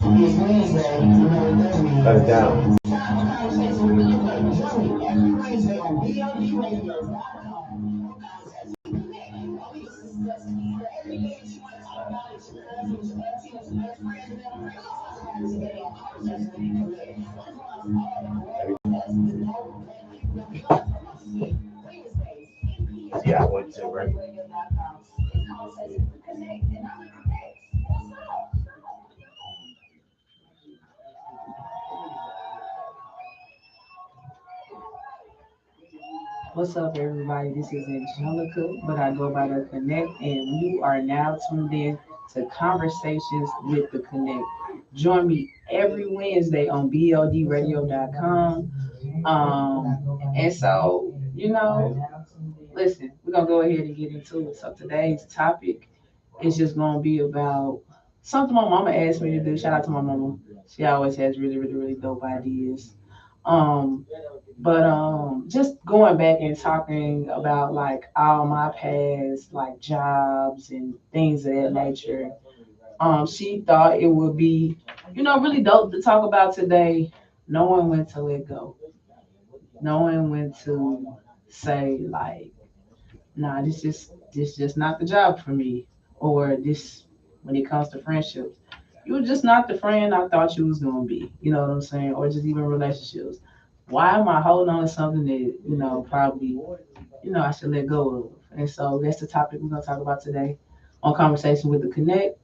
Cut it down. Yeah, I went to right. What's up, everybody? This is Angelica, but I go by the Connect, and you are now tuned in to Conversations with the Connect. Join me every Wednesday on BLDradio.com. And so, listen, we're going to go ahead and get into it. So, today's topic is just going to be about something my mama asked me to do. Shout out to my mama. She always has really, really, really dope ideas. Um, but just going back and talking about like all my past like jobs and things of that nature. She thought it would be, really dope to talk about today, knowing when to let go, knowing when to say like, nah, this just not the job for me, or this when it comes to friendships, you're just not the friend I thought you was gonna be. You know what I'm saying? Or just even relationships. Why am I holding on to something that probably I should let go of? And so that's the topic we're gonna talk about today on Conversation with the Connect.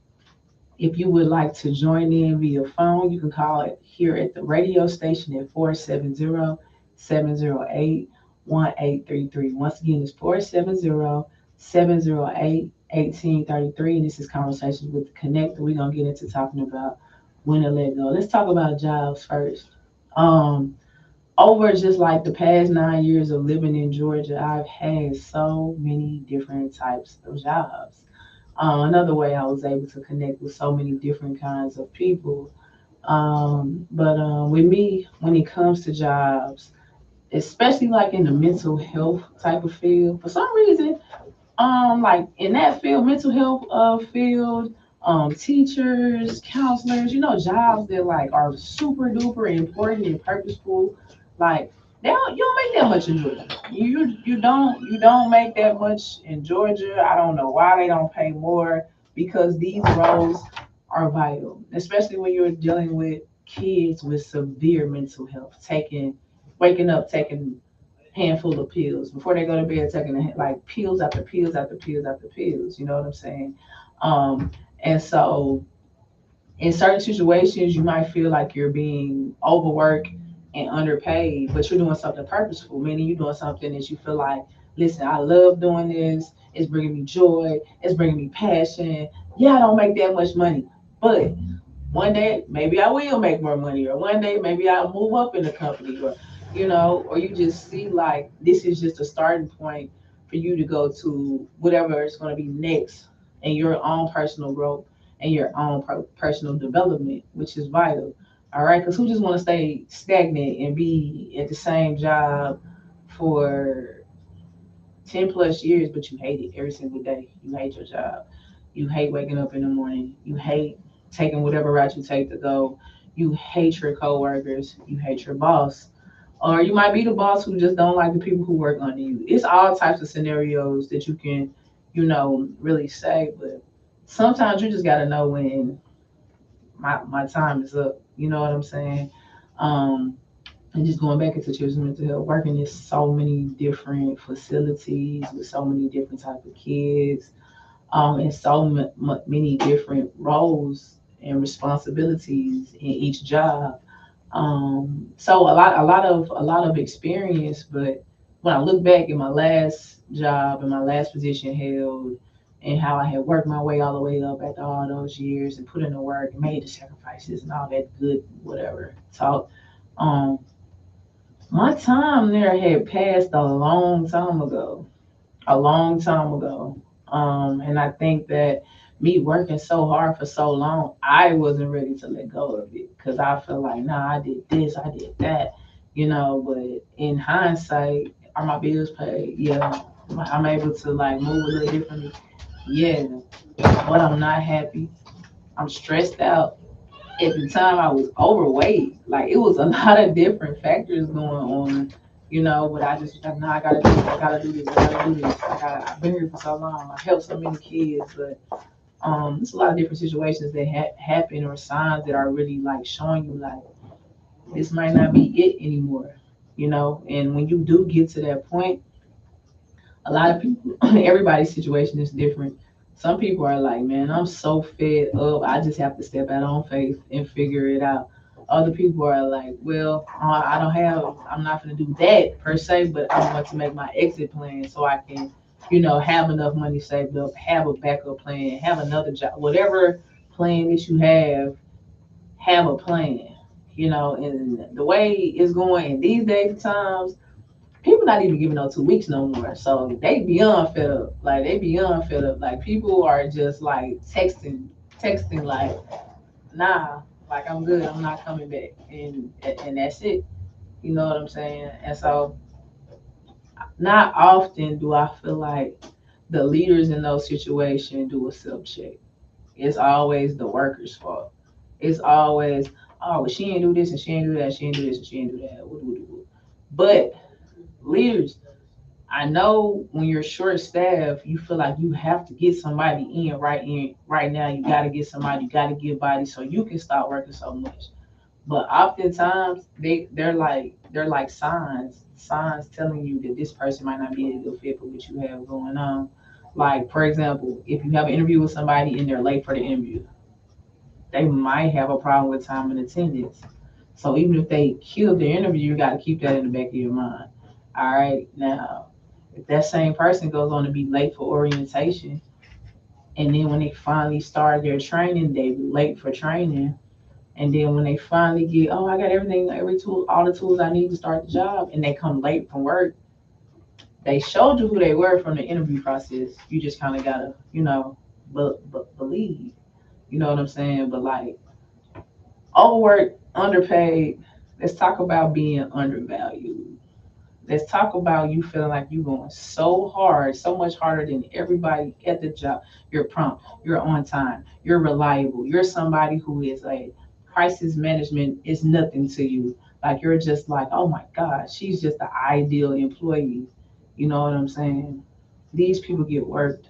If you would like to join in via phone, you can call it here at the radio station at 470-708-1833. Once again, it's 470-708-1833. And this is Conversations with the Connect. We're going to get into talking about when to let go. Let's talk about jobs first. Um, Over just like the past 9 years of living in Georgia, I've had so many different types of jobs. Another way I was able to connect with so many different kinds of people. But with me, when it comes to jobs, especially like in the mental health type of field, for some reason, like in that field, mental health field, teachers, counselors, jobs that like are super duper important and purposeful, like you don't make that much in Georgia. You don't make that much in Georgia. I don't know why they don't pay more, because these roles are vital, especially when you're dealing with kids with severe mental health, waking up taking handful of pills before they go to bed, taking like pills after pills after pills after pills. You know what I'm saying? And so in certain situations, you might feel like you're being overworked and underpaid, but you're doing something purposeful, meaning you're doing something that you feel like, listen, I love doing this. It's bringing me joy. It's bringing me passion. Yeah, I don't make that much money, but one day maybe I will make more money, or one day maybe I'll move up in the company, or or you just see like this is just a starting point for you to go to whatever is going to be next in your own personal growth and your own personal development, which is vital. All right, because who just want to stay stagnant and be at the same job for 10 plus years, but you hate it every single day? You hate your job. You hate waking up in the morning. You hate taking whatever route you take to go. You hate your coworkers. You hate your boss. Or you might be the boss who just don't like the people who work under you. It's all types of scenarios that you can, really say. But sometimes you just got to know when my time is up. You know what I'm saying? Um, and just going back into children's mental health, working in so many different facilities with so many different type of kids, and so many different roles and responsibilities in each job. So a lot of experience. But when I look back at my last job and my last position held, and how I had worked my way all the way up after all those years and put in the work and made the sacrifices and all that good whatever talk. Um, my time there had passed a long time ago, a long time ago. And I think that me working so hard for so long, I wasn't ready to let go of it, because I feel like, nah, I did this, I did that, But in hindsight, are my bills paid? Yeah. I'm able to like move a little differently. Yeah. But I'm not happy. I'm stressed out, At the time I was overweight. Like it was a lot of different factors going on, but I just was like, nah, I gotta do this, I gotta do this, I gotta do this. I've been here for so long. I helped so many kids, but it's a lot of different situations that happen or signs that are really like showing you like this might not be it anymore, And when you do get to that point, a lot of people, everybody's situation is different. Some people are like, man, I'm so fed up. I just have to step out on faith and figure it out. Other people are like, well, I'm not going to do that per se, but I want to make my exit plan so I can, have enough money saved up, have a backup plan, have another job, whatever plan that you have a plan, and the way it's going in these days and times, people not even giving no 2 weeks no more. So they beyond fed up. Like they beyond fed up. Like people are just like texting like, nah, like I'm good. I'm not coming back, and that's it. You know what I'm saying? And so not often do I feel like the leaders in those situations do a self check. It's always the worker's fault. It's always, oh, well, she ain't do this and she ain't do that. She ain't do this and she ain't do that. Woo, woo, woo. But leaders, I know when you're short staffed, you feel like you have to get somebody in right now. You got to get somebody. You got to get body so you can stop working so much. But oftentimes they're like signs telling you that this person might not be a good fit for what you have going on. Like for example, if you have an interview with somebody and they're late for the interview, they might have a problem with time and attendance. So even if they kill the interview, you got to keep that in the back of your mind. All right, now if that same person goes on to be late for orientation, and then when they finally start their training, they be late for training, and then when they finally get, oh, I got everything, every tool, all the tools I need to start the job, and they come late from work, they showed you who they were from the interview process. You just kind of gotta, believe. You know what I'm saying? But like overworked, underpaid. Let's talk about being undervalued. Let's talk about you feeling like you're going so hard, so much harder than everybody at the job. You're prompt, you're on time, you're reliable, you're somebody who is like crisis management is nothing to you. Like you're just like, oh my God, she's just the ideal employee. You know what I'm saying? These people get worked.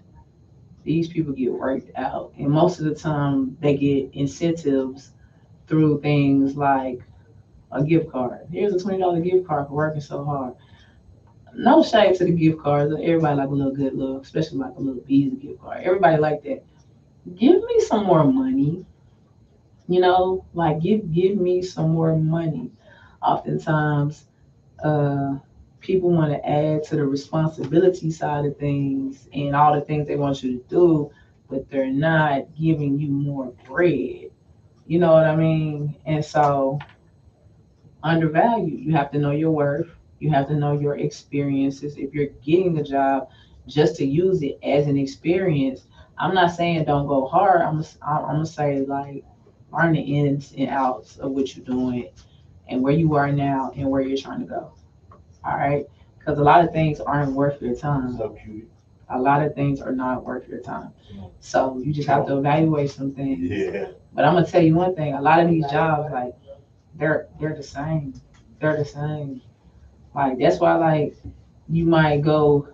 These people get worked out. And most of the time they get incentives through things like a gift card. Here's a $20 gift card for working so hard. No shade to the gift cards. Everybody like a little good look, especially like a little Visa gift card. Everybody like that. Give me some more money. Like give me some more money. Oftentimes, uh, people want to add to the responsibility side of things and all the things they want you to do, but they're not giving you more bread. You know what I mean? And so undervalued. You have to know your worth. You have to know your experiences. If you're getting the job just to use it as an experience, I'm not saying don't go hard. I'm gonna say like learn the ins and outs of what you're doing and where you are now and where you're trying to go. All right, because a lot of things aren't worth your time. So cute. A lot of things are not worth your time. So you just have to evaluate some things. Yeah. But I'm gonna tell you one thing: a lot of these jobs, like they're the same. They're the same. Like that's why like you might go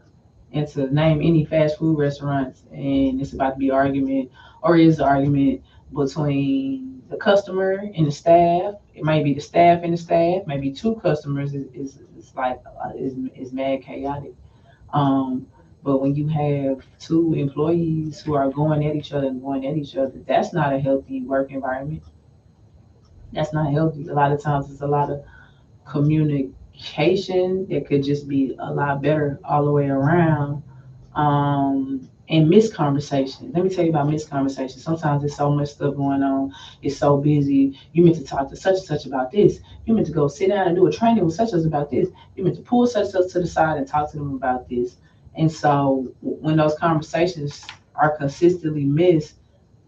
into name any fast food restaurants and it's about to be argument or is an argument between the customer and the staff. It might be the staff and the staff, maybe two customers is like is mad chaotic. Um but when you have two employees who are going at each other and going at each other, that's not a healthy work environment. That's not healthy. A lot of times it's a lot of communication that could just be a lot better all the way around. And misconversation. Let me tell you about misconversation. Sometimes there's so much stuff going on. It's so busy. You meant to talk to such and such about this. You meant to go sit down and do a training with such and such about this. You meant to pull such and such to the side and talk to them about this. And so when those conversations are consistently missed,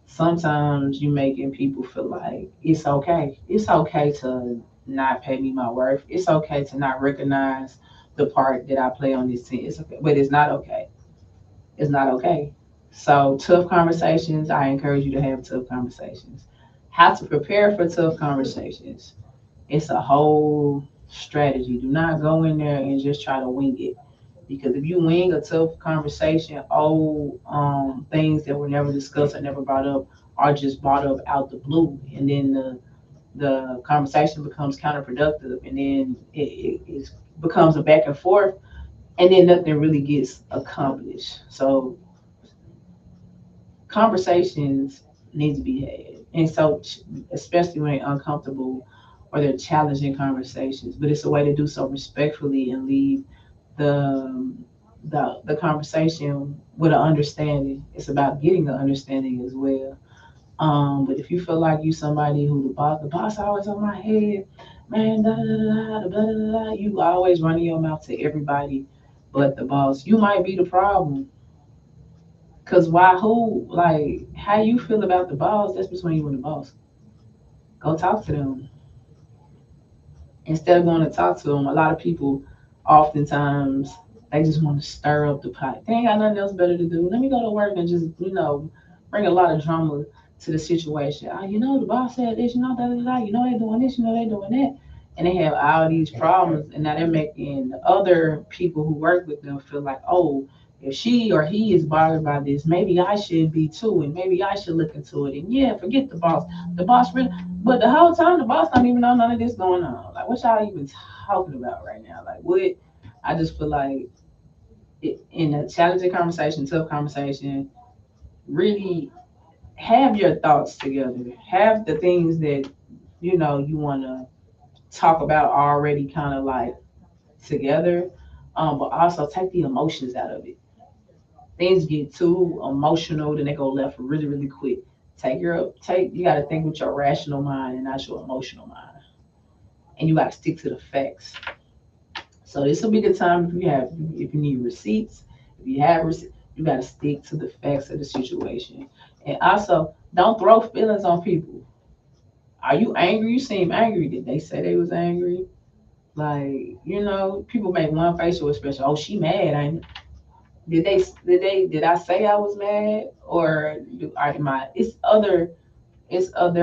sometimes you making people feel like it's okay. It's okay to not pay me my worth. It's okay to not recognize the part that I play on this team. It's okay, but it's not okay. It's not okay. So tough conversations. I encourage you to have tough conversations. How to prepare for tough conversations. It's a whole strategy. Do not go in there and just try to wing it. Because if you wing a tough conversation, things that were never discussed or never brought up are just brought up out the blue, and then the conversation becomes counterproductive, and then it becomes a back and forth, and then nothing really gets accomplished. So conversations need to be had, and so especially when they're uncomfortable or they're challenging conversations, but it's a way to do so respectfully and leave the the conversation with an understanding. It's about getting an understanding as well. But if you feel like you somebody who the boss always on my head, man, da da da da da da da, you always running your mouth to everybody but the boss. You might be the problem. Cause why? Who? Like, how you feel about the boss? That's between you and the boss. Go talk to them instead of going to talk to them. A lot of people, oftentimes, they just want to stir up the pot. They ain't got nothing else better to do. Let me go to work and just, bring a lot of drama to the situation. Oh, the boss said this, da da da. They doing this, they doing that, and they have all these problems, and now they're making the other people who work with them feel like, oh, if she or he is bothered by this, maybe I should be too, and maybe I should look into it. And yeah, forget the boss. The boss really, but the whole time the boss don't even know none of this going on. Like, what y'all even talking about right now? Like, what? I just feel like in a challenging conversation, tough conversation, really have your thoughts together. Have the things that you want to talk about already kind of like together, but also take the emotions out of it. Things get too emotional, then they go left really, really quick. You got to think with your rational mind and not your emotional mind, and you got to stick to the facts. So this will be the time if you need receipts, if you have receipts, you got to stick to the facts of the situation, and also don't throw feelings on people. Are you angry? You seem angry. Did they say they was angry? Like, people make one facial expression. Oh, she mad. Ain't it? Did I say I was mad, or am I? There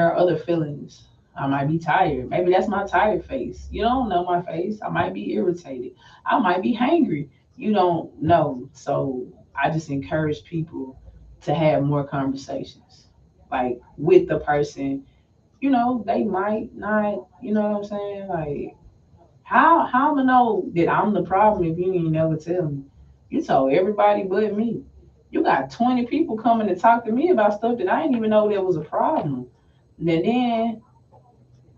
are other feelings. I might be tired. Maybe that's my tired face. You don't know my face. I might be irritated. I might be hangry. You don't know. So I just encourage people to have more conversations, like with the person. They might not. You know what I'm saying? Like, how am I know that I'm the problem if you ain't never tell me? You told everybody but me. You got 20 people coming to talk to me about stuff that I didn't even know there was a problem. And then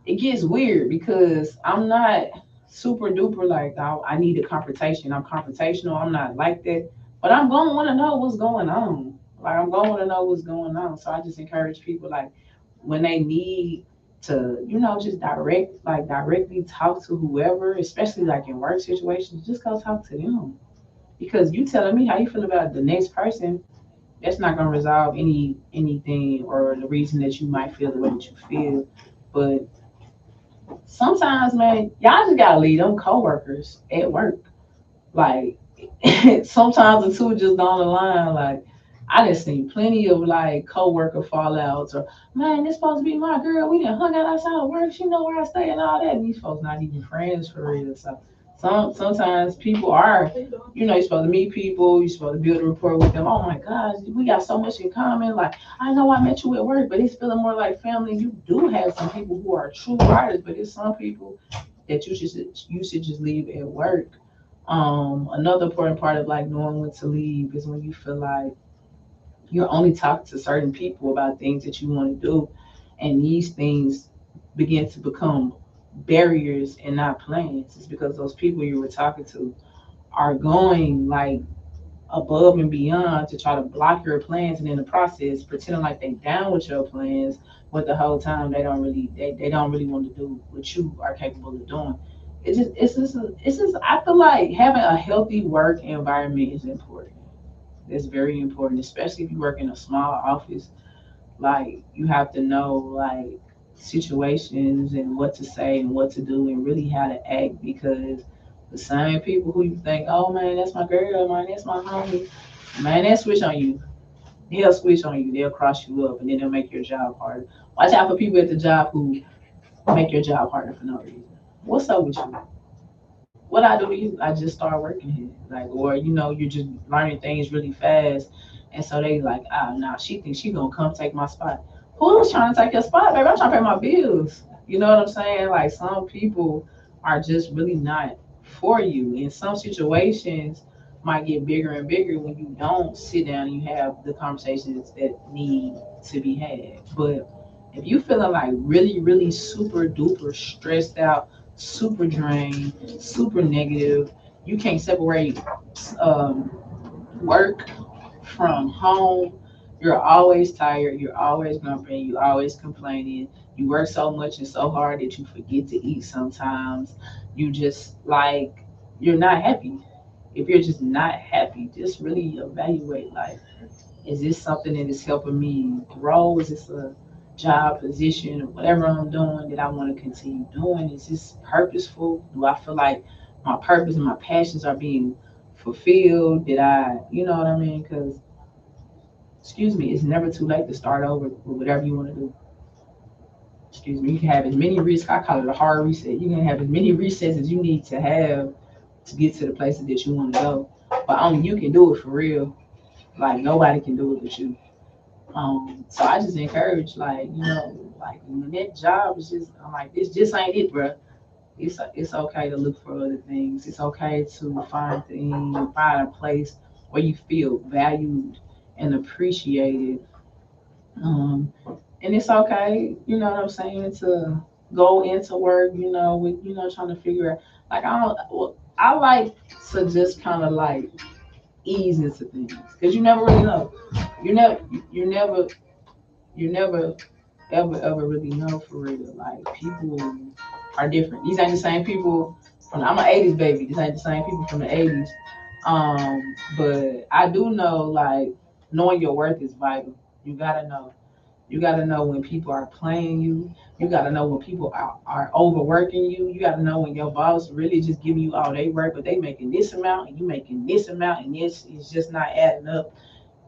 it gets weird because I'm not super duper like I need a confrontation. I'm confrontational. I'm not like that. But I'm going to want to know what's going on. Like, I'm going to want to know what's going on. So I just encourage people, like, when they need to, just directly talk to whoever, especially like in work situations, just go talk to them. Because you telling me how you feel about the next person, that's not gonna resolve anything or the reason that you might feel the way that you feel. But sometimes, man, y'all just gotta leave them coworkers at work. Like, sometimes the two just don't align. Like, I just seen plenty of like coworker fallouts, or man, this supposed to be my girl. We done hung out outside of work. She know where I stay and all that. And these folks not even friends for real. So sometimes people are, you're supposed to meet people. You're supposed to build a rapport with them. Oh my gosh, we got so much in common. Like, I know I met you at work, but it's feeling more like family. You do have some people who are true writers, but it's some people that you should just leave at work. Another important part of like knowing when to leave is when you feel like you're only talking to certain people about things that you want to do, and these things begin to become barriers and not plans. It's because those people you were talking to are going like above and beyond to try to block your plans, and in the process pretending like they down with your plans, but the whole time they don't really want to do what you are capable of doing. It's just I feel like having a healthy work environment is important. It's very important, especially if you work in a small office. Like, you have to know like situations and what to say and what to do and really how to act, because the same people who you think, oh man, that's my girl, man, that's my homie, man, that switch on you. they'll switch on you. They'll cross you up, and then they'll make your job harder. Watch out for people at the job who make your job harder for no reason. What's up with you? What I do to you? I just start working here, like, or you're just learning things really fast, and so they like, ah, nah, she thinks she gonna come take my spot. Who's trying to take your spot, baby? I'm trying to pay my bills. You know what I'm saying? Like some people are just really not for you. In some situations, might get bigger and bigger when you don't sit down and you have the conversations that need to be had. But if you feeling like really, really super duper stressed out, super drained, super negative, you can't separate um, work from home. You're always tired. You're always grumpy. You're always complaining. You work so much and so hard that you forget to eat sometimes. You just like, you're not happy. If you're just not happy, just really evaluate life. Is this something that is helping me grow? Is this a job position or whatever I'm doing that I want to continue doing? Is this purposeful? Do I feel like my purpose and my passions are being fulfilled? Did I, you know what I mean? Because, excuse me, it's never too late to start over with whatever you want to do. Excuse me, you can have as many resets. I call it a hard reset. You can have as many resets as you need to have to get to the places that you want to go. But only you can do it for real. Like nobody can do it but you. So I just encourage, like, like when that job is just, I'm like, this just ain't it, bro. It's okay to look for other things. It's okay to find a place where you feel valued and appreciated. Um, and it's okay, you know what I'm saying, to go into work, with trying to figure out, like, I don't. Well, I like to just kind of like ease into things because you never really know. You never, you never, you never ever really know for real. Like people are different. These ain't the same people from. I'm an '80s baby. These ain't the same people from the '80s. But I do know like knowing your worth is vital. You gotta know. You gotta know when people are playing you. You gotta know when people are overworking you. You gotta know when your boss really just giving you all they work, but they making this amount and you making this amount, and this is just not adding up.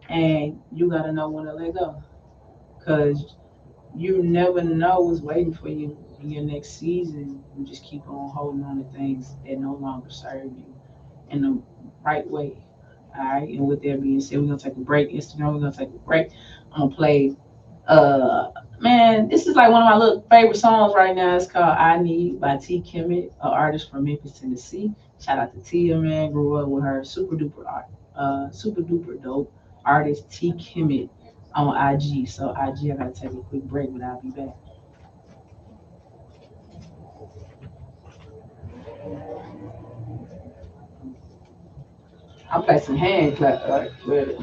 And you gotta know when to let go, cause you never know what's waiting for you in your next season. You just keep on holding on to things that no longer serve you in the right way. All right. And with that being said, we're gonna take a break. Instagram, we're gonna take a break. I'm gonna play. Uh, man, this is like one of my little favorite songs right now. It's called "I Need" by T. Kemet, an artist from Memphis, Tennessee. Shout out to Tia, man. Grew up with her. Super duper dope artist T. Kemet on IG. So IG, I gotta take a quick break, but I'll be back. I'll play some hand clap with it.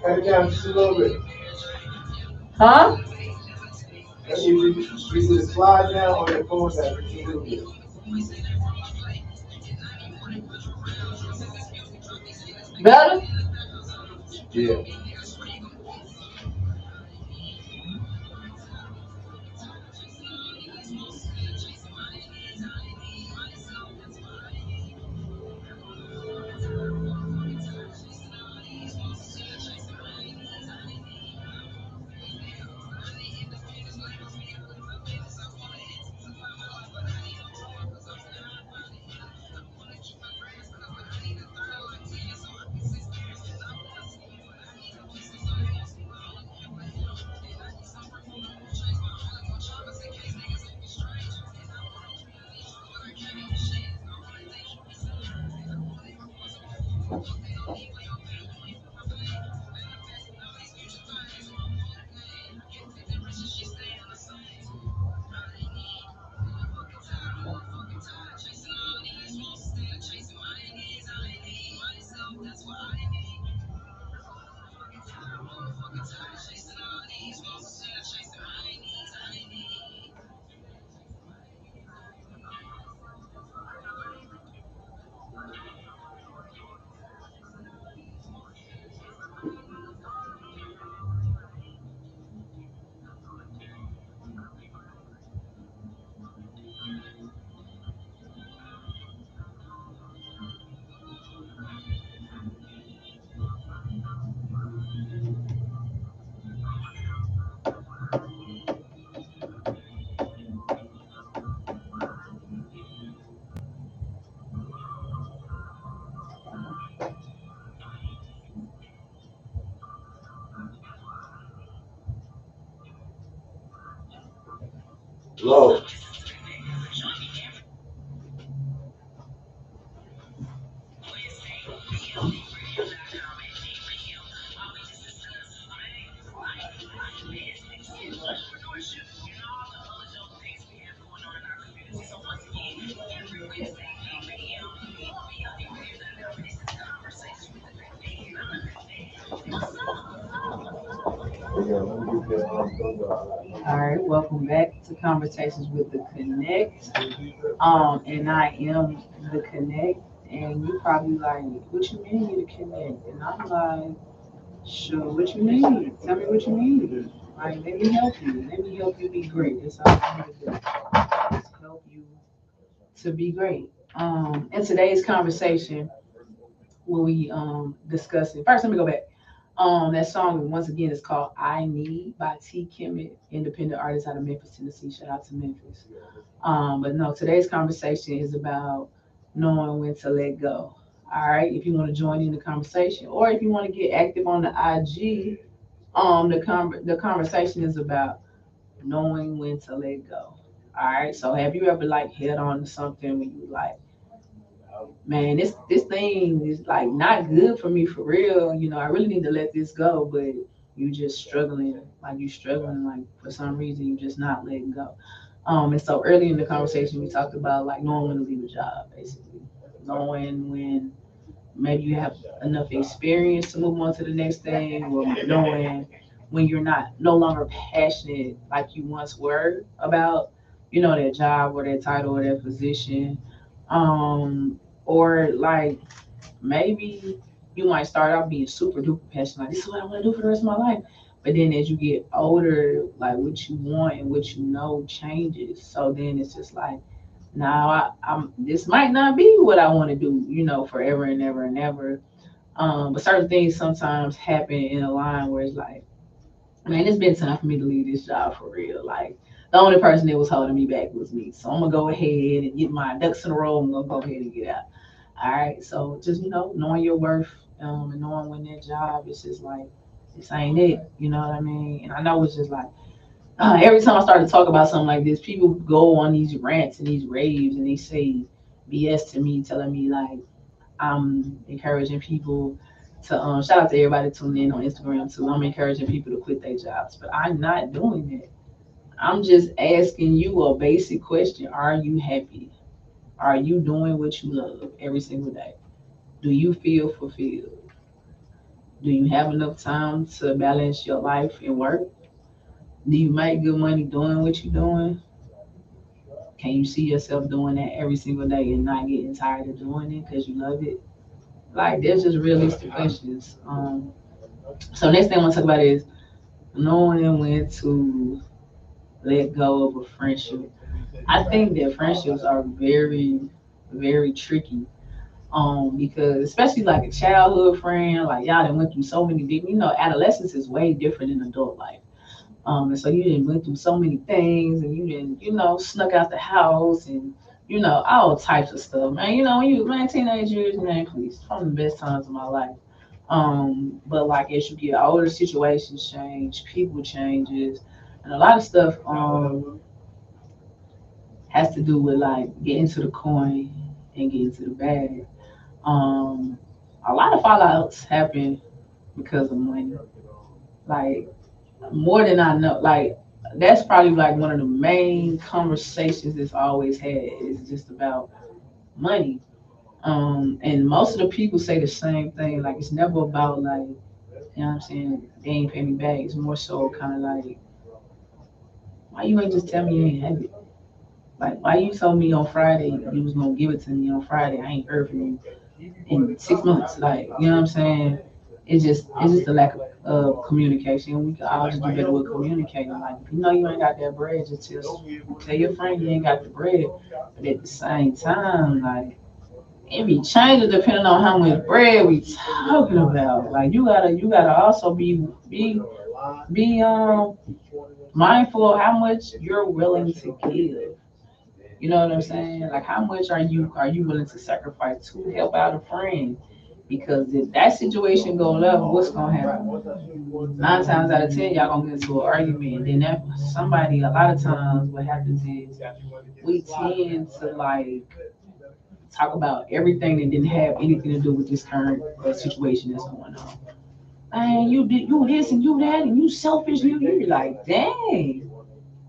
Cut it down just a little bit. Huh? I need you to slide down on your phone that just a little bit. Better? Yeah. Low. All right, welcome back to Conversations with the Connect. And I am the Connect, and you probably like, what you mean you the Connect? And I'm like, sure, what you need? Tell me what you need. Like, let me help you. Let me help you be great. That's all I'm here to do. Just help you to be great. In today's conversation, when we discussing first, let me go back. That song once again is called "I Need" by T. Kemet, independent artist out of Memphis, Tennessee. Shout out to Memphis. But no, today's conversation is about knowing when to let go. All right, if you want to join in the conversation, or if you want to get active on the IG, the conversation is about knowing when to let go. All right, so have you ever like held on to something when you like, man, this thing is like not good for me for real. I really need to let this go, but you just struggling, like you struggling, like for some reason you just not letting go. And so early in the conversation we talked about like knowing when to leave a job, basically knowing when maybe you have enough experience to move on to the next thing, or knowing when you're not no longer passionate like you once were about, that job or that title or that position. Or like maybe you might start out being super duper passionate, like this is what I want to do for the rest of my life. But then as you get older, like what you want and what you know changes. So then it's just like, now I'm this might not be what I want to do, forever and ever and ever. But certain things sometimes happen in a line where it's like, man, it's been time for me to leave this job for real. Like the only person that was holding me back was me. So I'm gonna go ahead and get my ducks in a row. I'm gonna go ahead and get out. All right. So just knowing your worth, and knowing when that job is just like this ain't it. You know what I mean? And I know it's just like every time I start to talk about something like this, people go on these rants and these raves and they say BS to me, telling me like I'm encouraging people to shout out to everybody tuning in on Instagram too. I'm encouraging people to quit their jobs, but I'm not doing it. I'm just asking you a basic question. Are you happy? Are you doing what you love every single day? Do you feel fulfilled? Do you have enough time to balance your life and work? Do you make good money doing what you're doing? Can you see yourself doing that every single day and not getting tired of doing it because you love it? Like, there's just realistic questions. So next thing I want to talk about is knowing when to let go of a friendship. I think that friendships are very, very tricky. Because especially like a childhood friend, like y'all done went through so many different, adolescence is way different than adult life. And so you didn't went through so many things, and you didn't, snuck out the house, and all types of stuff, man. When you man teenage years, man, please, one of the best times of my life. But like as you get older, situations change, people changes, and a lot of stuff has to do with like getting to the coin and getting to the bag. Um, A lot of fallouts happen because of money. Like more than I know. Like that's probably like one of the main conversations that's always had is just about money. And most of the people say the same thing. Like it's never about like, you know what I'm saying, they ain't pay me back. It's more so kind of like, why you ain't just tell me you ain't have it? Like, why you told me on Friday you was gonna give it to me on Friday? I ain't heard from you in 6 months. Like, you know what I'm saying? It's just a lack of communication. We can all just do better with communicating. Like, if you know you ain't got that bread, just tell your friend you ain't got the bread. But at the same time, like, it be changing depending on how much bread we talking about. Like, you gotta also be mindful of how much you're willing to give. You know what I'm saying? Like how much are you willing to sacrifice to help out a friend? Because if that situation go left, what's gonna happen? 9 times out of 10, y'all gonna get into an argument. And then that somebody a lot of times what happens is we tend to like talk about everything that didn't have anything to do with this current situation that's going on. Man, you did you this and you that and you selfish, you be like, dang.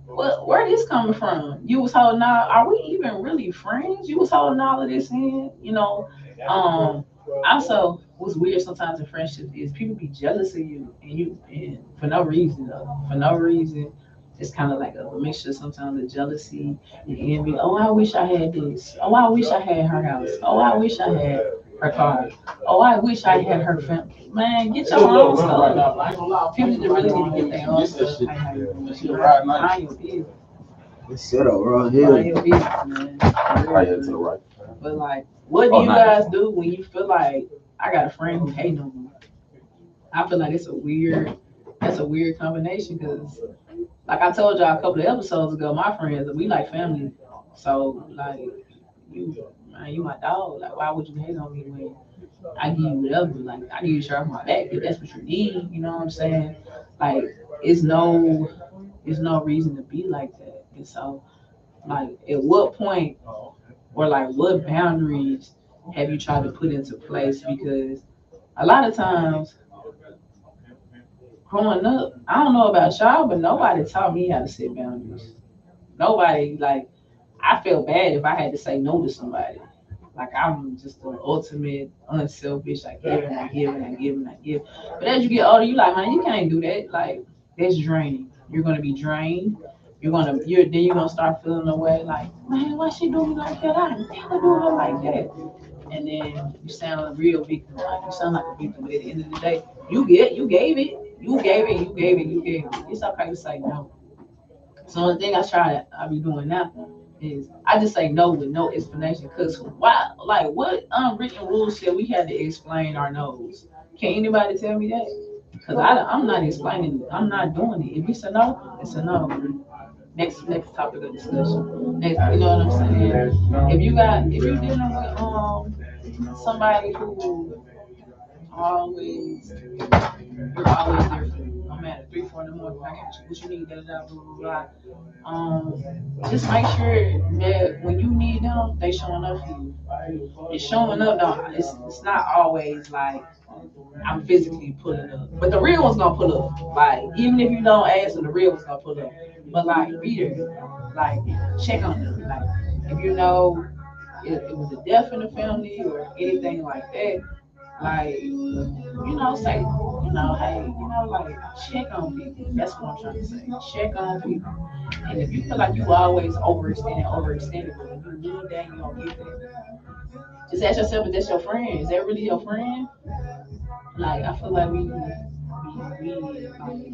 Where this coming from? You was holding all. Are we even really friends? You was holding all of this in, you know. Um. Also, what's weird sometimes in friendships is people be jealous of you, and for no reason though. For no reason, it's kind of like a mixture sometimes of jealousy and envy. Oh, I wish I had this. Oh, I wish I had her house. Oh, I wish I had her car. Oh, I wish I had her family. Man, get your own stuff. People that really need to get their own stuff. Mind your business. It's set up right Mind here. your business, man. Right here to the right. But like, what do Oh, you nice. guys do when you feel like I got a friend who hating on me? I feel like that's a weird combination because, like I told y'all a couple of episodes ago, my friends we like family. So like, you man, you my dog. Like, why would you hate on me when I give you whatever? Like, I give you a shirt off my back if that's what you need. You know what I'm saying? Like, it's no, it's no reason to be like that. And so, like, at what point or like what boundaries have you tried to put into place? Because a lot of times growing up, I don't know about y'all, but nobody taught me how to set boundaries. Nobody like I felt bad if I had to say no to somebody. Like I'm just the ultimate unselfish. I give and I give and I give and I give. But as you get older, you like, man, you can't do that. Like that's draining. You're gonna be drained. You're gonna start feeling away like, man, why she doing me like that? I never do her like that. And then you sound real victim. Like you sound like a victim. But at the end of the day, you gave it. You gave it, you gave it, you gave it. It's okay to say no. So the thing I be doing now is I just say no with no explanation. Cause why? Like what unwritten rules said we had to explain our no's? Can anybody tell me that? Cause I'm not explaining. It. I'm not doing it. If it's a no, it's a no. Next topic of discussion. Next, you know what I'm saying? If you're dealing with somebody who always you're always there for them. No matter 3, 4 in the morning, I got you. What you need, da da da, blah blah blah. Just make sure that when you need them, they showing up for you. It's showing up. No, it's not always like I'm physically pulling up, but the real one's gonna pull up. Like even if you don't ask, them, the real one's gonna pull up. But like be there, like check on them. Like if you know it was a death in the family or anything like that, like say, hey, like check on people. That's what I'm trying to say. Check on people. And if you feel like you always overextended, but when you need that, you don't get that. Just ask yourself, is that your friend? Is that really your friend? Like I feel like we like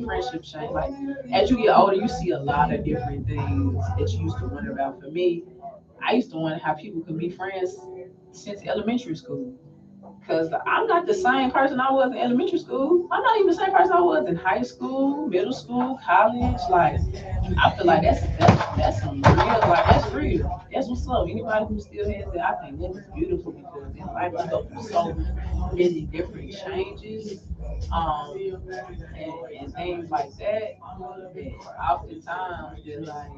friendship change. Like as you get older, you see a lot of different things that you used to wonder about. For me, I used to wonder how people could be friends since elementary school. Cause I'm not the same person I was in elementary school. I'm not even the same person I was in high school, middle school, college. Like I feel like that's some real, like that's real. That's what's up. Anybody who still has it, I think that is beautiful because in life we go through so many different changes, and things like that. That oftentimes they're like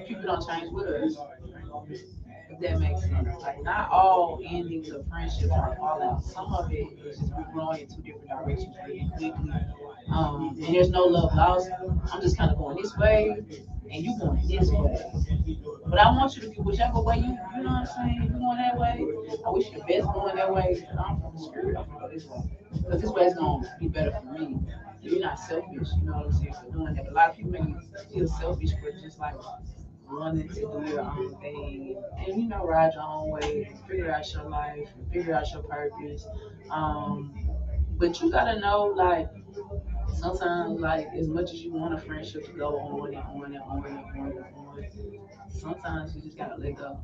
people don't change with us. if that makes sense. Like not all endings of friendships are fallout. Some of it is just we're growing in two different directions really quickly. And there's no love lost. I'm just kind of going this way, and you going this way. But I want you to get whichever way you know what I'm saying. If you going that way, I wish you the best going that way. But I'm from the spirit. I'm gonna go this way because this way is gonna be better for me. You're not selfish, you know what I'm saying, for doing that. But a lot of people make you feel selfish for just like wanting to do your own thing and you know ride your own way and figure out your life and figure out your purpose. Um, but you gotta know like sometimes like as much as you want a friendship to go on and on and on and on and on, sometimes you just gotta let go.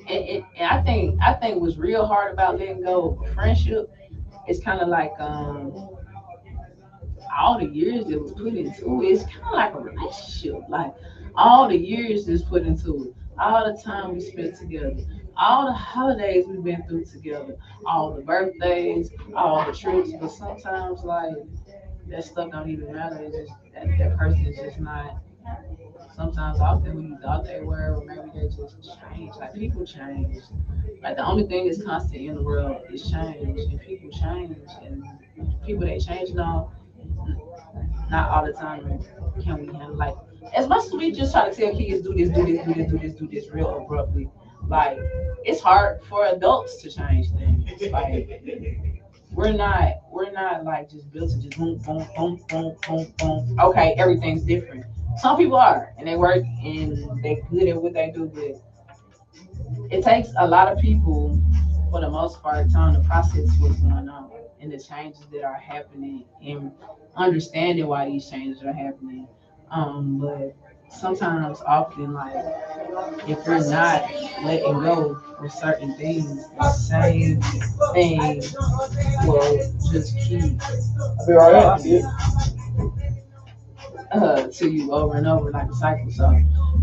And I think what's real hard about letting go of a friendship is kind of like all the years that was put into it. It's kind of like a relationship. Like all the years that's put into it, all the time we spent together, all the holidays we've been through together, all the birthdays, all the trips. But sometimes like that stuff don't even matter. It's just that person is just not. Sometimes often who you thought they were, or maybe they just change. Like people change. Like the only thing that's constant in the world is change, and people change, and people they change now not all the time can we handle like as much as we just try to tell kids do this, do this, do this, do this, do this real abruptly. Like it's hard for adults to change things. Like we're not like just built to just boom, boom, boom, boom, boom, boom. Okay, everything's different. Some people are and they work and they're good at what they do, but it takes a lot of people for the most part time to process what's going on and the changes that are happening and understanding why these changes are happening. But sometimes often like if we're not letting go of certain things, the same thing will just keep I'll be right back. I see happening it. to you over and over like a cycle. So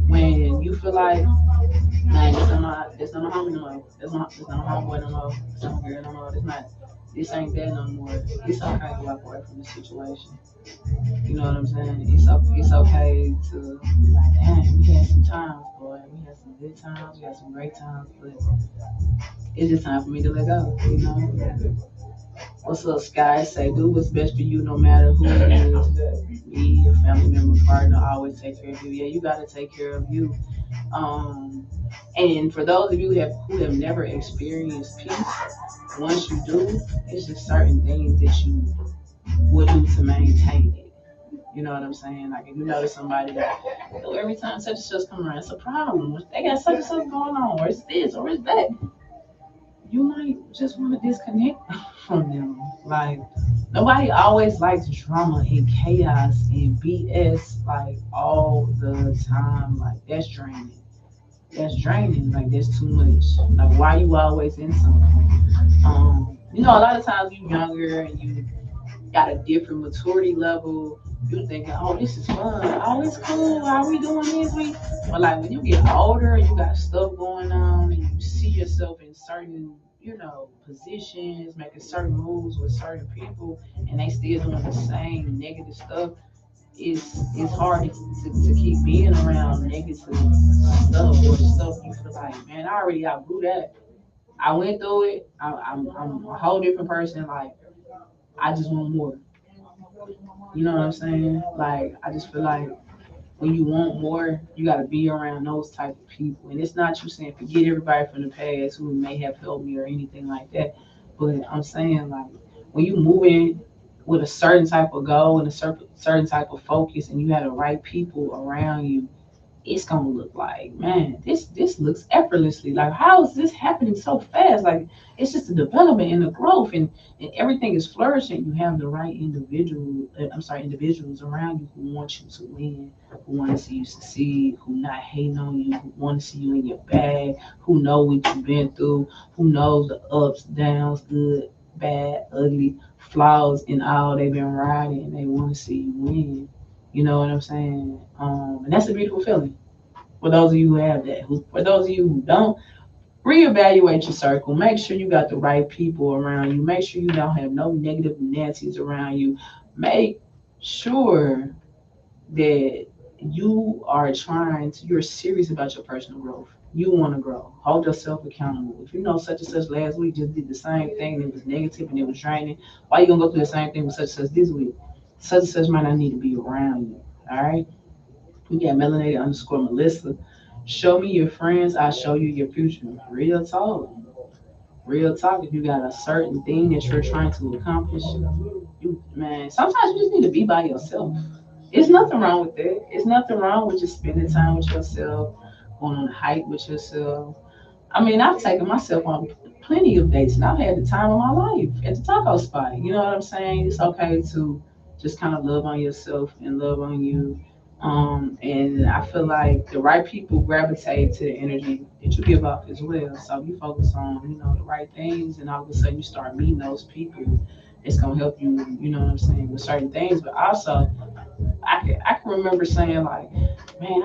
when you feel like man, this not my homie no more. This not my homeboy no more. This not my girl no more. This ain't that no more. It's okay to walk away from the situation. You know what I'm saying? It's okay to be like, dang, we had some times, boy. We had some good times. We had some great times, but it's just time for me to let go. You know? What's up, Sky? Say, do what's best for you, no matter who it is. Me, a family member, partner, always take care of you. Yeah, you gotta take care of you. Um, and for those of you who have never experienced peace, once you do, it's just certain things that you will do to maintain it. You know what I'm saying? Like if you notice somebody that every time such and such come around, it's a problem. They got such and such going on, or it's this, or it's that. You might just want to disconnect from them. Like nobody always likes drama and chaos and BS like all the time. Like that's draining. That's draining. Like that's too much. Like why you always in something? A lot of times you younger and you got a different maturity level. You thinking, oh, this is fun. Oh, it's cool. How we doing this week? But like when you get older and you got stuff going on and you see yourself in certain, positions, making certain moves with certain people, and they still doing the same negative stuff. It's hard to keep being around negative stuff or stuff you feel like, man, I already outgrew that. I went through it. I'm a whole different person. Like I just want more. You know what I'm saying? Like I just feel like when you want more, you got to be around those type of people. And it's not you saying forget everybody from the past who may have helped me or anything like that. But I'm saying like when you move in with a certain type of goal and a certain type of focus, and you have the right people around you, it's gonna look like, man, this looks effortlessly. Like, how is this happening so fast? Like, it's just the development and the growth, and everything is flourishing. You have the right individuals around you who want you to win, who want to see you succeed, who not hating on you, who want to see you in your bag, who know what you've been through, who knows the ups, downs, good, bad, ugly, flaws, and all they've been riding, and they want to see you win. You know what I'm saying? And that's a beautiful feeling for those of you who have that. For those of you who don't, reevaluate your circle. Make sure you got the right people around you. Make sure you don't have no negative Nancy's around you. Make sure that you're serious about your personal growth. You want to grow. Hold yourself accountable. If you know such and such last week just did the same thing and it was negative and it was draining, why you gonna go through the same thing with such and such this week? Such and such might not need to be around you. All right. We got melanated underscore Melissa. Show me your friends, I'll show you your future. Real talk. Real talk. If you got a certain thing that you're trying to accomplish, you man, sometimes you just need to be by yourself. There's nothing wrong with that. It's nothing wrong with just spending time with yourself, going on a hike with yourself. I mean, I've taken myself on plenty of dates and I've had the time of my life at the taco spot. You know what I'm saying? It's okay to just kind of love on yourself and love on you. And I feel like the right people gravitate to the energy that you give off as well. So you focus on, the right things and all of a sudden you start meeting those people. It's gonna help you, you know what I'm saying, with certain things. But also I can remember saying like, man,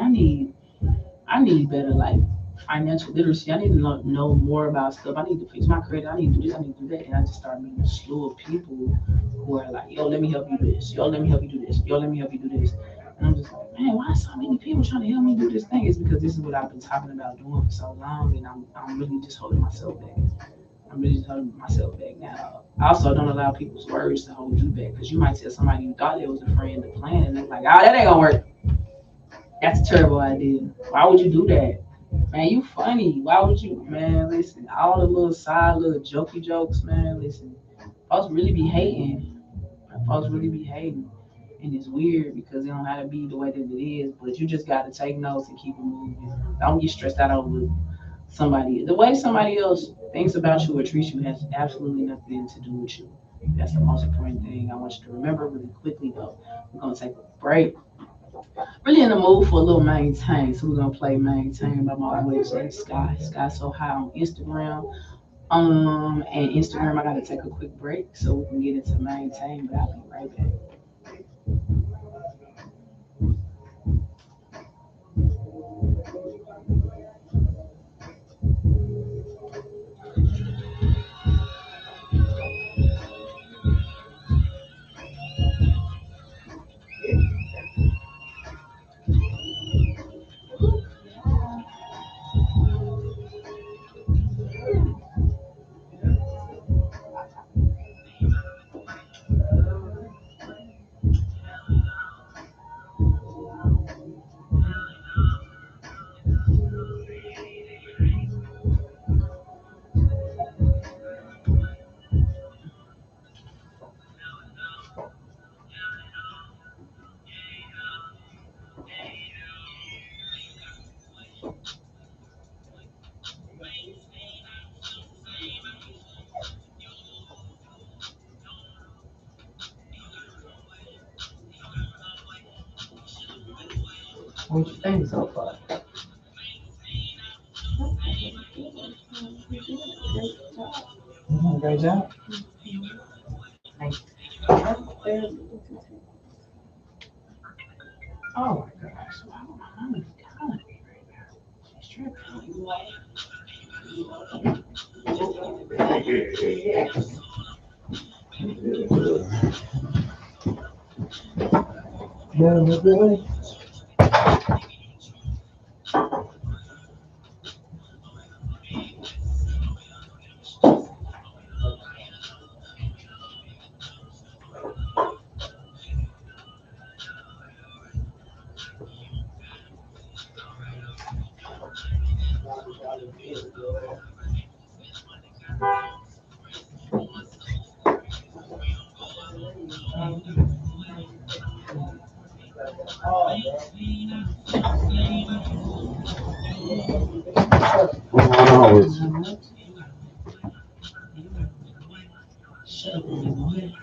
I need better like financial literacy. I need to know more about stuff. I need to fix my credit. I need to do this. I need to do that. And I just started meeting a slew of people who are like, yo, let me help you do this. Yo, let me help you do this. Yo, let me help you do this. And I'm just like, man, why so many people trying to help me do this thing? It's because this is what I've been talking about doing for so long, and I'm really just holding myself back. I'm really just holding myself back now. I also don't allow people's words to hold you back because you might tell somebody you thought they was a friend to plan, and they're like, oh, that ain't gonna work. That's a terrible idea. Why would you do that? Man, you funny. Why would you, man? Listen, all the little side, little jokey jokes, man. Listen, folks really be hating. Folks really be hating, and it's weird because they don't have to be the way that it is. But you just got to take notes and keep it moving. Don't get stressed out over somebody. The way somebody else thinks about you or treats you has absolutely nothing to do with you. That's the most important thing I want you to remember really quickly, though. We're gonna take a break. Really in the mood for a little maintain. So we're gonna play maintain by my boy Jay Sky. Sky so high on Instagram. And Instagram I gotta take a quick break so we can get into maintain, but I'll be right back. What you think so far? You doing a great job. Thank you. Oh my gosh. Wow, my mom is calling me right now. She's tripping. Yeah, really? Shut up, man.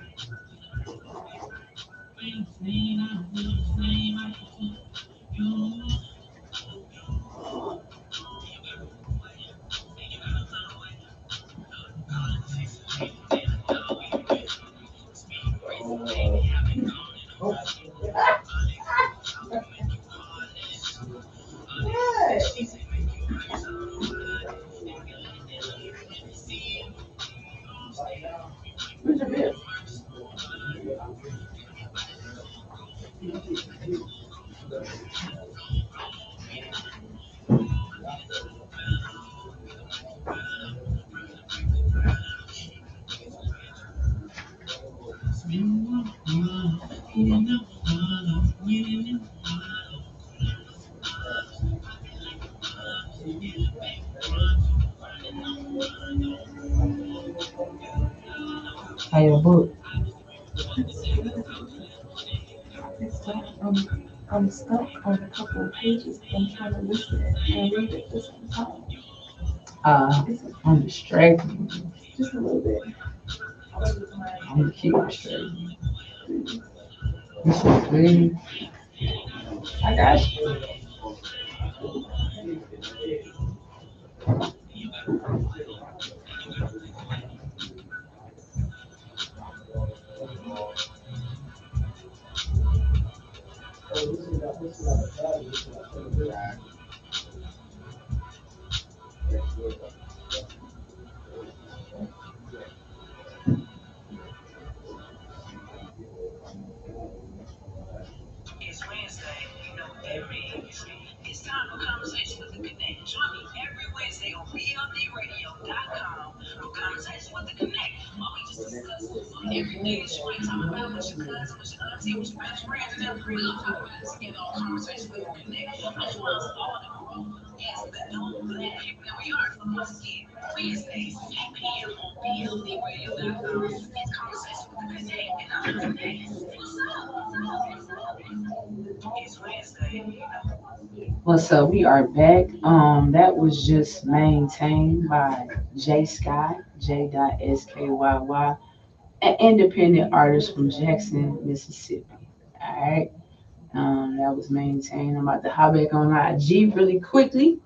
How your book? It's stuck. I'm stuck on a couple of pages. I'm trying to listen and read at the same time. It's I'm distracted. just a little bit. I'm gonna keep distracted. This is good. I got you. What's up? We are back. That was just maintained by J Sky, J.SKYY, an independent artist from Jackson, Mississippi. All right. That was maintained. I'm about to hop back on IG really quickly.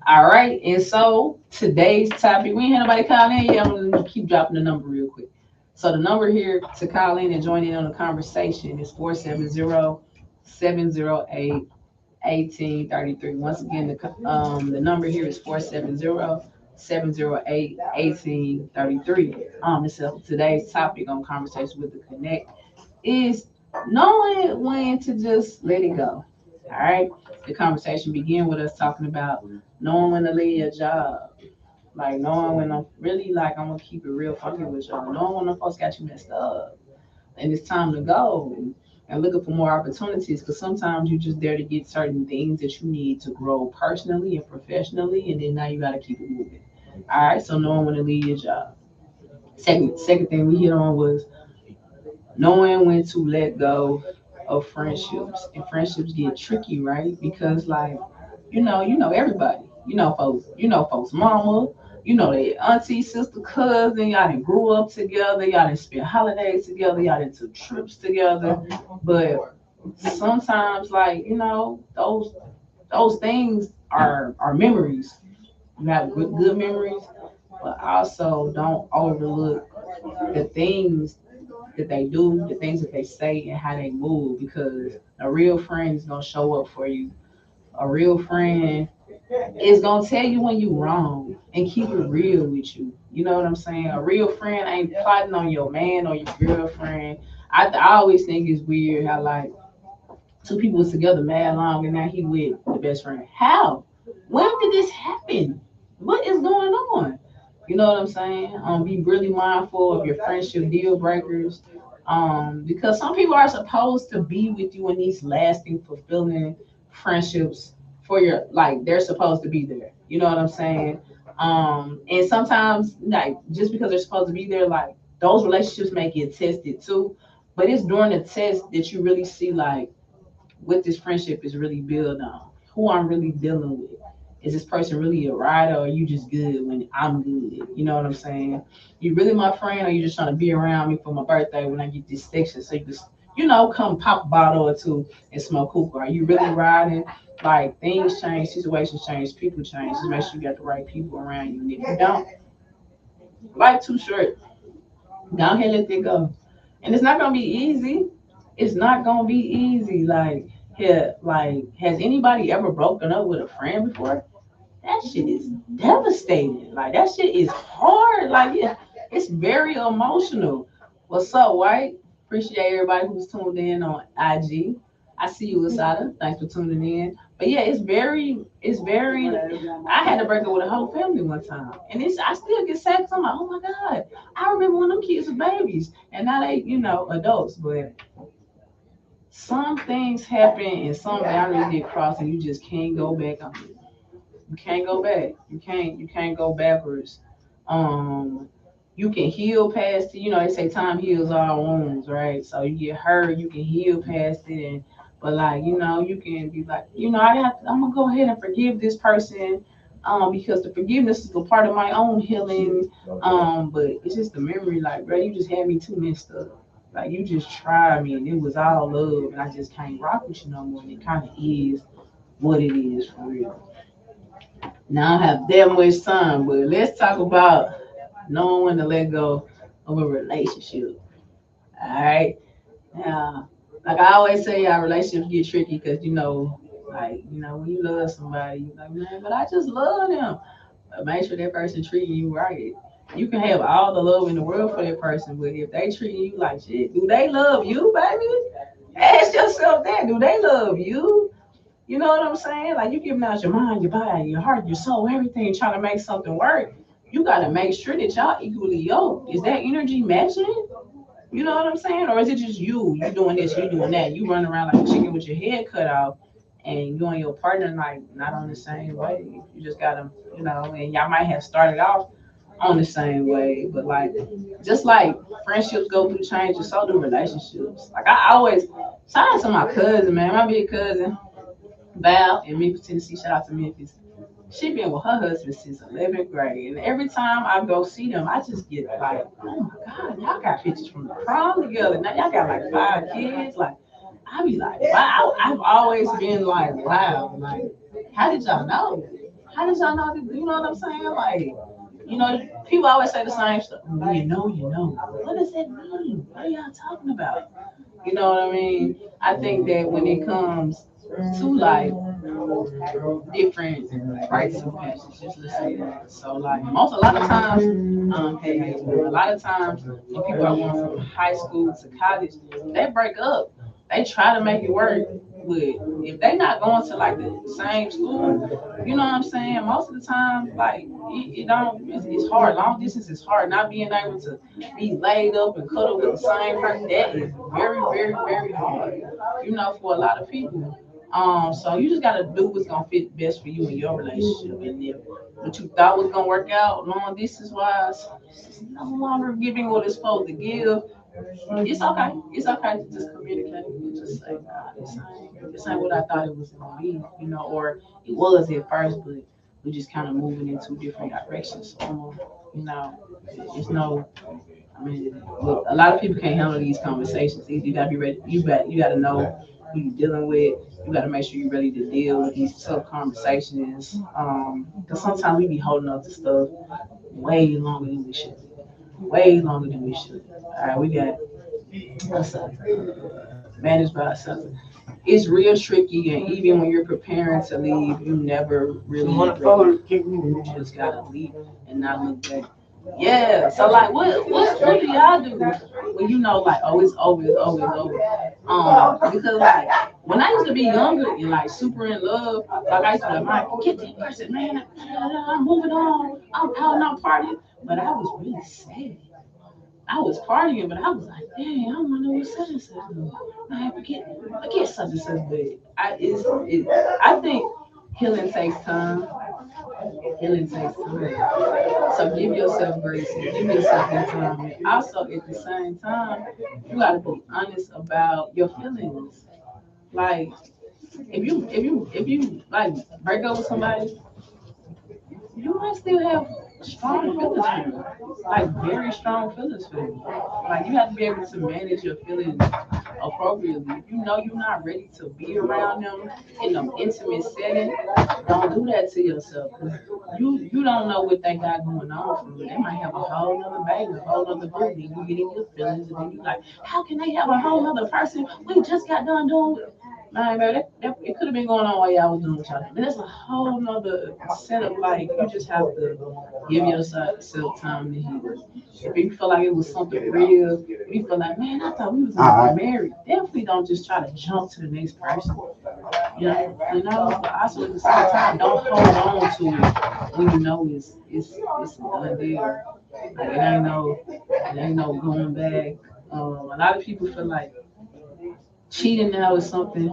All right. And so today's topic, we ain't had nobody call in yet. I'm gonna keep dropping the number real quick. So the number here to call in and join in on the conversation is 470-708-1833. Once again, the number here is 470-708-1833. So today's topic on Conversation with the Connect is knowing when to just let it go. All right. The conversation began with us talking about knowing when to leave your job. Like knowing when I'm really like I'm gonna keep it real funky with y'all. Knowing when the folks got you messed up. And it's time to go and looking for more opportunities because sometimes you're just there to get certain things that you need to grow personally and professionally, and then now you got to keep it moving. All right, so knowing when to leave your job. Second thing we hit on was knowing when to let go of friendships, and friendships get tricky, right? Because like you know everybody. You know folks, mama. You know their auntie, sister, cousin. Y'all done grew up together. Y'all done spent holidays together. Y'all done took trips together. But sometimes, like those things are memories. You have good memories, but also don't overlook the things that they do, the things that they say, and how they move. Because a real friend is gonna show up for you. A real friend is gonna tell you when you wrong and keep it real with you. You know what I'm saying? A real friend ain't plotting on your man or your girlfriend. I always think it's weird how like two people was together mad long and now he with the best friend. How? When did this happen? What is going on? You know what I'm saying? Be really mindful of your friendship deal breakers. Because some people are supposed to be with you in these lasting, fulfilling friendships for your like they're supposed to be there. You know what I'm saying? And sometimes like just because they're supposed to be there, like those relationships may get tested too. But it's during the test that you really see like what this friendship is really built on, who I'm really dealing with. Is this person really a rider or are you just good when I'm good? You know what I'm saying? You really my friend or you just trying to be around me for my birthday when I get this section so you can, come pop a bottle or two and smoke hookah? Are you really riding? Like things change, situations change, people change. Just make sure you got the right people around you. And if you don't, life too short. Go ahead and let it go. And it's not gonna be easy. It's not gonna be easy. Like, yeah, like, has anybody ever broken up with a friend before? That shit is devastating. Like, that shit is hard. Like, yeah, it's very emotional. What's up, White? Appreciate everybody who's tuned in on IG. I see you, Asada. Thanks for tuning in. But yeah, it's very. I had to break up with a whole family one time, and I still get sad. 'Cause I'm like, oh my god, I remember when them kids were babies, and now they, adults. But some things happen, and some boundaries get crossed, and you just can't go back on it. You can't go back. You can't go backwards. Um, you can heal past it. They say time heals all wounds, right? So you get hurt, you can heal past it, but like you can be like, I'm gonna go ahead and forgive this person, because the forgiveness is a part of my own healing. But it's just the memory, like, bro, you just had me too messed up. Like you just tried me and it was all love, and I just can't rock with you no more. And it kind of is what it is for real. Now I have that much time, but let's talk about knowing when to let go of a relationship. All right. Now, like I always say, our relationships get tricky because like when you love somebody, you're like, man, but I just love them. But make sure that person treating you right. You can have all the love in the world for that person, but if they treating you like shit, do they love you, baby? Ask yourself that. Do they love you? You know what I'm saying? Like you giving out your mind, your body, your heart, your soul, everything, trying to make something work. You gotta make sure that y'all equally yoked. Is that energy matching? You know what I'm saying? Or is it just you? You doing this, you doing that. You running around like a chicken with your head cut off, and you and your partner like not on the same way. You just gotta, and y'all might have started off on the same way, but like just like friendships go through changes, so do relationships. Like I always shout out to my cousin, man, my big cousin. Val in Memphis, Tennessee. Shout out to Memphis. She been with her husband since 11th grade, and every time I go see them, I just get like, oh my god, y'all got pictures from the prom together. Now y'all got like 5 kids. Like, I be like, wow. I've always been like, wow, like, how did y'all know? How did y'all know? You know what I'm saying? Like, people always say the same stuff. Well, you know. What does that mean? What are y'all talking about? You know what I mean? I think that when it comes to like different rites of passage, just let's say that. So like a lot of times, a lot of times when people are going from high school to college, they break up. They try to make it work, but if they not going to like the same school, you know what I'm saying? Most of the time, like it don't. It's hard. Long distance is hard. Not being able to be laid up and cuddle with the same person, that is very, very, very hard. For a lot of people. So you just gotta do what's gonna fit best for you in your relationship. And if what you thought was gonna work out long distance wise, it's no longer giving what it's supposed to give. It's okay. It's okay to just communicate and just say, nah, this ain't what I thought it was gonna be, or it was at first, but we just kind of moving in two different directions. So, you know, it's no. I mean, look, a lot of people can't handle these conversations. You gotta be ready. You gotta know who you're dealing with. You gotta make sure you're ready to deal with these tough conversations. Because sometimes we be holding up to stuff way longer than we should. Way longer than we should. All right, we got managed by ourselves. It's real tricky, and even when you're preparing to leave, you never really ready. You just gotta leave and not look back. Yeah. So like, what do y'all do when like, oh, it's over, it's over, it's over? Because like when I used to be younger and like super in love, like I used to be like, get that person, man. I'm moving on. I'm out and I'm partying, but I was really sad. I was partying, but I was like, dang, I don't know what such and such do. Man, forget such and such. But I think healing takes time. Healing takes time. So give yourself grace and give yourself that time. And also at the same time, you gotta be honest about your feelings. Like if you like break up with somebody, you might still have strong feelings for them, like very strong feelings for them. Like you have to be able to manage your feelings appropriately. If you know you're not ready to be around them in an intimate setting, don't do that to yourself. 'Cause you don't know what they got going on for you. They might have a whole nother baby, a whole nother booty. You get in your feelings, and then you like, how can they have a whole nother person? We just got done doing. Man, baby, it could have been going on while y'all was doing each other. But that's a whole nother setup. Like you just have to give yourself time to heal. If you feel like it was something real, if you feel like, man, I thought we was gonna get married, definitely don't just try to jump to the next person. But also at the same time, don't hold on to it when you know it's a done deal. Like it ain't no going back. A lot of people feel like cheating now is something.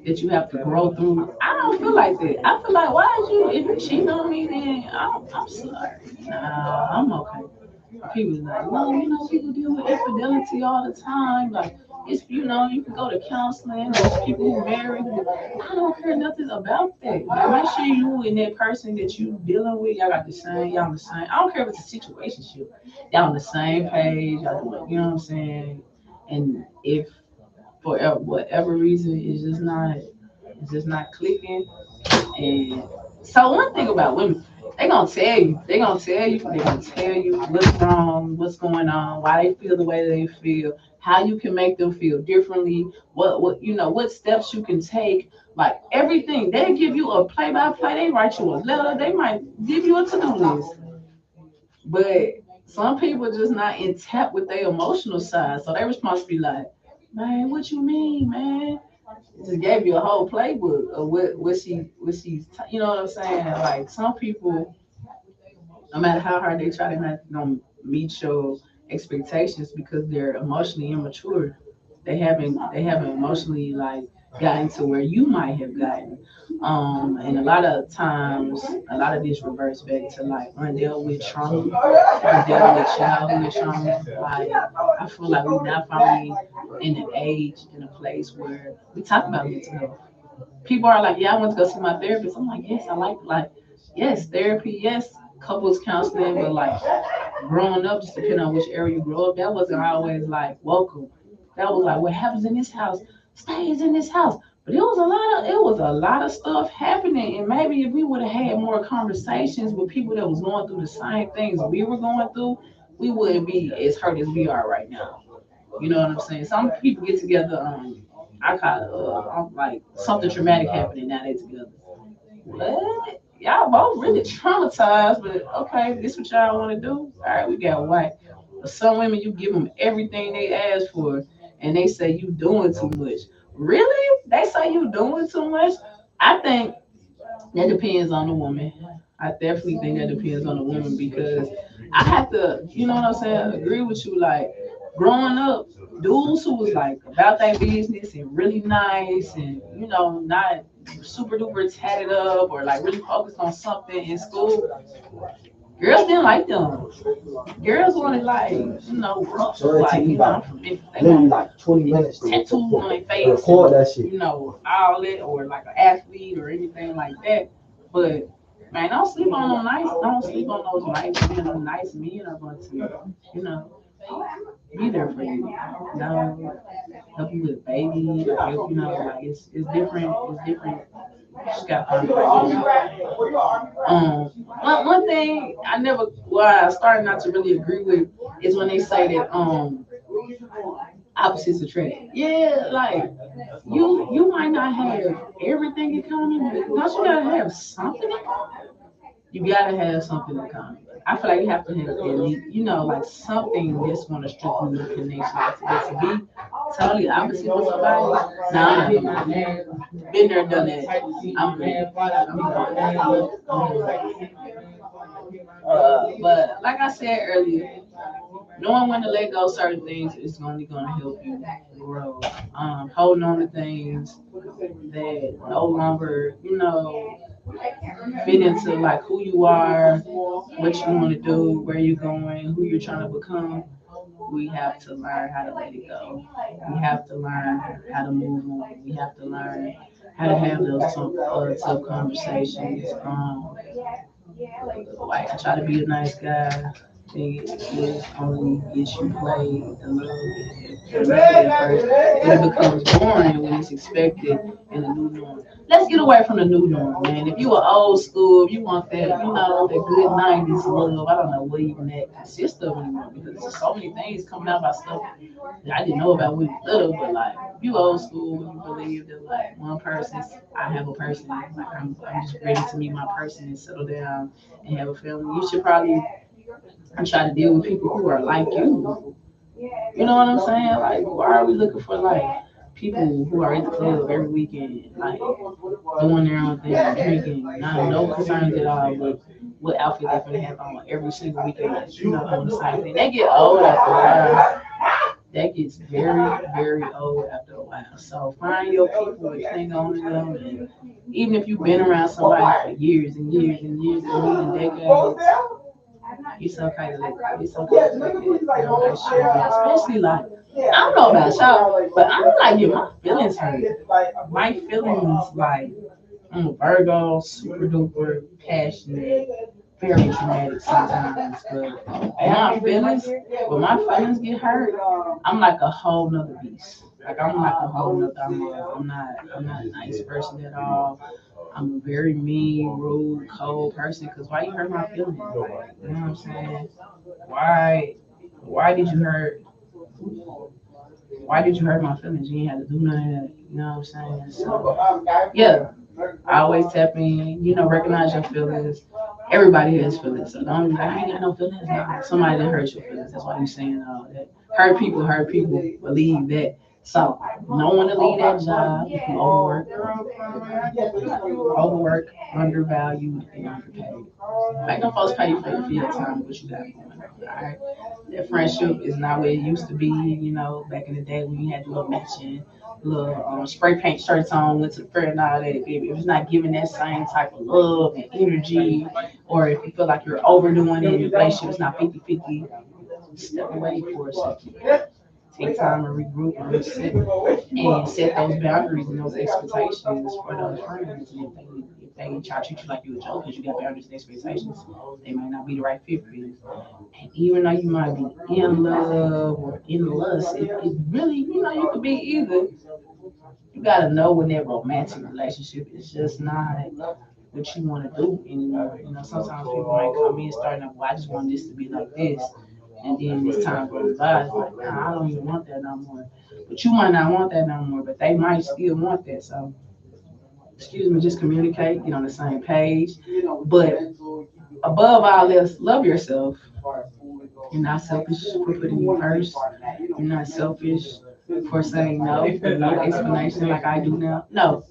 that you have to grow through. I don't feel like that. I feel like, why is you, if you cheat on me, then I'm sorry. Nah, I'm okay. People like, well, people deal with infidelity all the time. Like, it's, you can go to counseling. There's people who marry. I don't care nothing about that. Like, make sure you and that person that you dealing with, y'all got the same, y'all on the same. I don't care if it's a situationship. Y'all on the same page. Y'all doing, you know what I'm saying? And if for whatever reason it's just not clicking. And so one thing about women, they gonna tell you what's wrong, what's going on, why they feel the way they feel, how you can make them feel differently, what steps you can take, like everything. They give you a play by play, they write you a letter, they might give you a to-do list. But some people just not in tap with their emotional side. So they response be like, man, what you mean, man? Just gave you a whole playbook of you know what I'm saying? Like some people, no matter how hard they try, they're not gonna meet your expectations because they're emotionally immature. They haven't emotionally like gotten to where you might have gotten. And a lot of times, a lot of this reverts back to like undealt with trauma, undealt with childhood trauma. Like I feel like we're not finally in an age, in a place where we talk about mental health. People are like, yeah, I went to go see my therapist. I'm like, yes, I like yes, therapy, yes, couples counseling, but like growing up, just depending on which area you grow up, that wasn't always like welcome. That was like what happens in this house stays in this house. But it was a lot of stuff happening, and maybe if we would have had more conversations with people that was going through the same things we were going through, we wouldn't be as hurt as we are right now. You know what I'm saying? Some people get together. I call it like something traumatic happening. Now they together. What? Y'all both really traumatized, but okay, this what y'all want to do? All right, we got white. But some women, you give them everything they ask for, and they say you doing too much. Really? They say you doing too much? I think that depends on the woman. I definitely think that depends on the woman because I have to, you know what I'm saying, agree with you. Like growing up, dudes who was like about their business and really nice and not super duper tatted up or like really focused on something in school, girls didn't like them. Girls wanted like rough, So it like take you I'm like from Memphis. They literally want like 20 minutes to tattoos on their face, record that shit. all that, or like an athlete or anything like that. But man, don't sleep on those nice men. Those nice men are going to, you know, be there for you. Help you with baby, like like it's different. It's different. You just got to find the right one. One thing I started not to really agree with is when they say that opposites attract. Yeah, like you might not have everything in common, but don't you gotta have something in common? You gotta have something in common. I feel like you have to have at least, like something that's gonna strengthen your connection. But to be totally opposite with somebody, nah, I'm not doing that. Been there, done that. I'm good. But like I said earlier, knowing when to let go of certain things is only going to help you grow. Holding on to things that no longer, fit into like who you are, what you want to do, where you're going, who you're trying to become. We have to learn how to let it go. We have to learn how to move on. We have to learn how to have those tough conversations. Like I try to be a nice guy. It only gets you played the love at first, but it becomes boring when it's expected in the new norm. Let's get away from the new norm, man. If you are old school, if you want that, that good '90s love, I don't know what even that consists of anymore because there's so many things coming out about stuff that I didn't know about when you were little. But like, if you old school, you believe that like one person, I have a person, like I'm just ready to meet my person and settle down and have a family. You should probably try to deal with people who are like you. You know what I'm saying? Like, why are we looking for like people who are at the club every weekend, like doing their own thing, drinking, not no concerns at all with what outfit they're gonna have on every single weekend? Doing the same thing. They get old after a while. That gets very, very old after a while. Wow. So find your people and cling on to them. And even if you've been around somebody for years and years and years and even decades, it's okay to let go. It's okay to let go. Especially like, I don't know about y'all, but I don't like get my feelings hurt. My feelings, like, I'm a Virgo, super duper passionate, very dramatic sometimes, but when my feelings get hurt, I'm like a whole nother beast. Like I'm like a whole nother. I'm not a nice person at all. I'm a very mean, rude, cold person. Cause why you hurt my feelings? You know what I'm saying? Why? Why did you hurt? Why did you hurt my feelings? You ain't had to do none of that. You know what I'm saying? So yeah, I always tap in. You know, recognize your feelings. Everybody has feelings, so don't be like, I ain't got no feelings. No, somebody that hurt your feelings. That's why you saying all that. Hurt people. Believe that. So, no one to leave that job. If you overwork, undervalued, and underpaid. Like, no folks pay you for your time, what you got going on. All right, that friendship is not where it used to be. You know, back in the day when you had the little matching, little spray paint shirts on, went to the fair and all that. If it's not giving that same type of love and energy, or if you feel like you're overdoing it, your relationship is not 50-50, step away for a second. Take time to regroup and reset and set those boundaries and those expectations for those friends. And if they try to treat you like you're a joke because you got boundaries and expectations, they might not be the right fit for you. And even though you might be in love or in lust, it really, you could be either. You gotta know when that romantic relationship is just not what you want to do anymore. Sometimes people might come in starting up, well, I just want this to be like this. And then as time goes by, it's like, nah, I don't even want that no more. But you might not want that no more, but they might still want that. So, excuse me, just communicate, get on the same page. But above all else, love yourself. You're not selfish for putting you first. You're not selfish for saying no, for no explanation like I do now. No.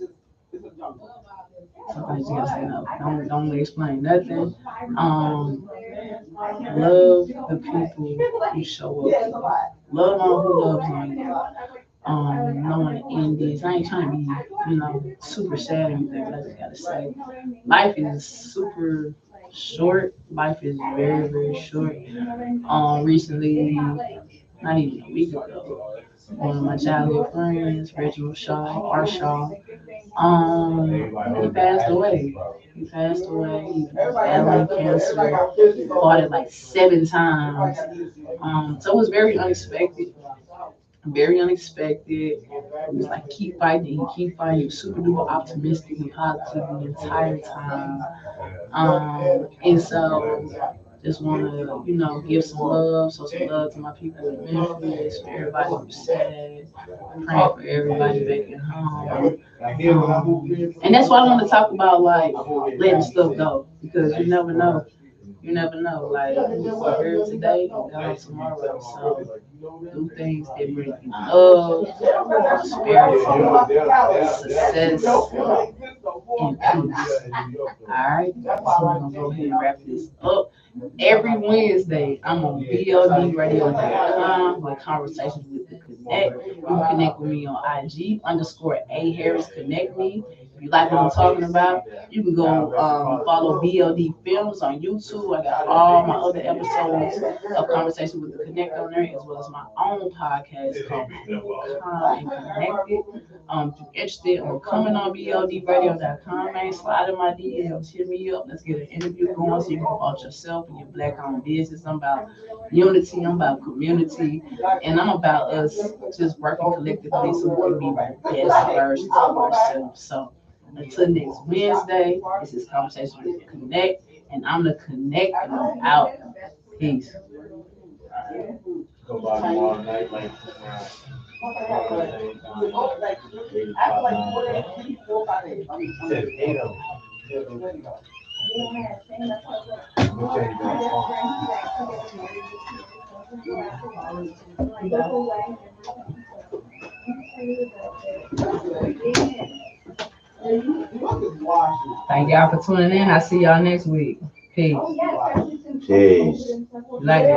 Sometimes you gotta say no. Don't explain nothing. Love the people you show up for. Love on who loves on you. Knowing the end is, I ain't trying to be, super sad or anything, but I just gotta say, life is super short. Life is very, very short. Recently, not even a week ago, one of my childhood friends, Reginald Shaw, he passed away. He passed away. He was battling cancer, fought it like 7 times. So it was very unexpected. Very unexpected. It was like keep fighting and keep fighting. He was super duper optimistic and positive the entire time. And so just want to, give some love, some love to my people in Memphis, for everybody who's sad, praying for everybody back at home. And that's why I want to talk about like letting stuff go, because you never know. You never know. Like we're here today and gone tomorrow. So do things that bring you love, prosperity, success, and peace. Alright, so I'm gonna go ahead and wrap this up. Every Wednesday, I'm on BLDradio.com with conversations with the Connect. You can connect with me on IG _A Harris Connect me. If you like what I'm talking about, you can go follow BLD Films on YouTube. I got all my other episodes of Conversation with the Connect on there, as well as my own podcast called Calm and Connected. If you're interested in coming on BLDradio.com, man, slide in my DMs, hit me up. Let's get an interview going so you can promote yourself and your Black-owned business. I'm about unity, I'm about community, and I'm about us just working collectively so we can be the best versions of ourselves. So until next Wednesday, this is Conversation with the Connect, and I'm the Connect, and I'm out. Peace. Thank y'all for tuning in. I'll see y'all next week. Peace. Peace. Like that.